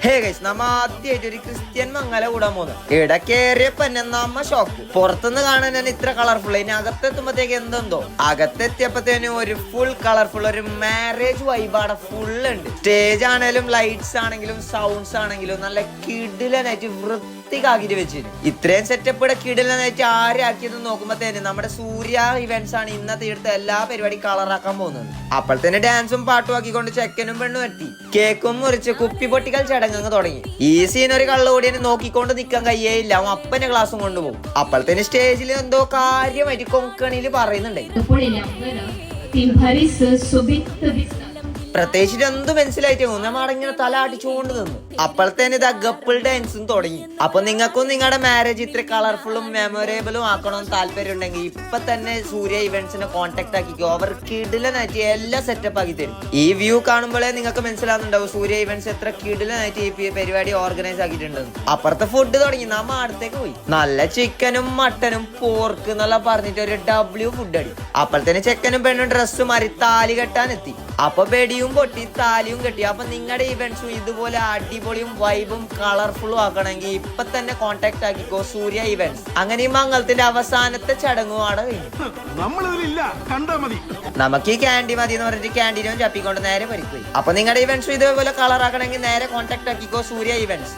Hey guys, നമ്മ ആദ്യമായിട്ട് ഒരു ക്രിസ്ത്യൻ മംഗല കൂടാൻ പോകുന്നു. ഇവിടെ കേറിയപ്പോ തന്നെ നമ്മ ഷോക്ക്. പുറത്തുനിന്ന് കാണാൻ തന്നെ ഇത്ര കളർഫുൾ, ഇനി അകത്തെത്തുമ്പോഴത്തേക്ക് എന്തെന്തോ. അകത്തെത്തിയപ്പോഴത്തേനും ഒരു ഫുൾ കളർഫുൾ ഒരു മാരേജ് വൈബാണ് ഫുൾ ഉണ്ട്. സ്റ്റേജ് ആണെങ്കിലും ലൈറ്റ്സ് ആണെങ്കിലും സൗണ്ട്സ് ആണെങ്കിലും നല്ല കിടിലനായിട്ട് വൃത്തിക്കാക്കിട്ട് വെച്ചിരുന്നു. ഇത്രയും സെറ്റപ്പ് ഇവിടെ കിടിലനായിട്ട് ആരാക്കിയത് നോക്കുമ്പോഴത്തേന് നമ്മുടെ സൂര്യ ഇവന്റ്സ് ആണ് ഇന്നത്തെ ഇവിടുത്തെ എല്ലാ പരിപാടി കളറാക്കാൻ പോകുന്നത്. അപ്പോൾ തന്നെ ഡാൻസും പാട്ടും ആക്കിക്കൊണ്ട് ചെക്കനും പെണ്ണും എത്തി. കേക്കും മുറിച്ച് കുപ്പി പൊട്ടിക്കൽ ചടങ്ങ് തുടങ്ങി. ഈ സീൻ ഒരു കള്ളുകൂടിയെ നോക്കിക്കൊണ്ട് നിൽക്കാൻ കഴിയേയില്ല. അവൻ അപ്പന്റെ ക്ലാസ്സും കൊണ്ടുപോകും. അപ്പോഴത്തേന് സ്റ്റേജിൽ എന്തോ കാര്യമായിട്ട് കൊങ്കണിയിൽ പറയുന്നുണ്ട്. പ്രത്യേകിച്ച് എന്ത് മനസ്സിലായിട്ട് നമ്മ ഇങ്ങനെ തല അടിച്ചുകൊണ്ട് നിന്നു. അപ്പോഴത്തേന് ഇതാ ഗപ്പിൾ ഡാൻസും തുടങ്ങി. അപ്പൊ നിങ്ങൾക്കും നിങ്ങളുടെ മാരേജ് ഇത്ര കളർഫുള്ളും മെമ്മറേബിളും ആക്കണമെന്ന് താല്പര്യം ഉണ്ടെങ്കിൽ ഇപ്പൊ തന്നെ സൂര്യ ഇവന്റ്സിനെ കോൺടാക്ട് ആക്കിക്കോ. അവർ കിടിലനായിട്ട് എല്ലാം സെറ്റപ്പ് ആക്കി തരും. ഈ വ്യൂ കാണുമ്പോഴേ നിങ്ങൾക്ക് മനസ്സിലാവുന്നുണ്ടാവും സൂര്യ ഇവന്റ്സ് എത്ര കിടിലനായിട്ട് ഈ പരിപാടി ഓർഗനൈസ് ആക്കിയിട്ടുണ്ടെന്ന്. അപ്പുറത്തെ ഫുഡ് തുടങ്ങി. നമ്മ അടുത്തേക്ക് പോയി. നല്ല ചിക്കനും മട്ടനും പോർക്ക് എന്നെല്ലാം പറഞ്ഞിട്ട് ഒരു W ഫുഡ് അടി. അപ്പോഴത്തേന് ചെക്കനും പെണ്ണും ഡ്രസ്സ് മാറി താലി കെട്ടാൻ എത്തി. അപ്പൊ ബെഡിയും പൊട്ടി താലിയും കെട്ടി. അപ്പൊ നിങ്ങളുടെ ഇവന്റ്സും ഇതുപോലെ അടിപൊളിയും വൈബും കളർഫുള്ളും ആക്കണമെങ്കിൽ ഇപ്പൊ തന്നെ കോൺടാക്ട് ആക്കിക്കോ സൂര്യ ഇവന്റ്സ്. അങ്ങനെ ഈ മംഗളത്തിന്റെ അവസാനത്തെ ചടങ്ങുമാണ് കഴിഞ്ഞു. നമുക്ക് ഈ ക്യാൻഡി മതി എന്ന് പറഞ്ഞിട്ട് ക്യാൻഡീനും ചപ്പിക്കൊണ്ട് നേരെ പരിപ്പോയി. അപ്പൊ നിങ്ങളുടെ ഇവന്റ്സും ഇതേപോലെ കളർ ആക്കണമെങ്കിൽ നേരെ കോൺടാക്ട് ആക്കിക്കോ സൂര്യ ഇവന്റ്സ്.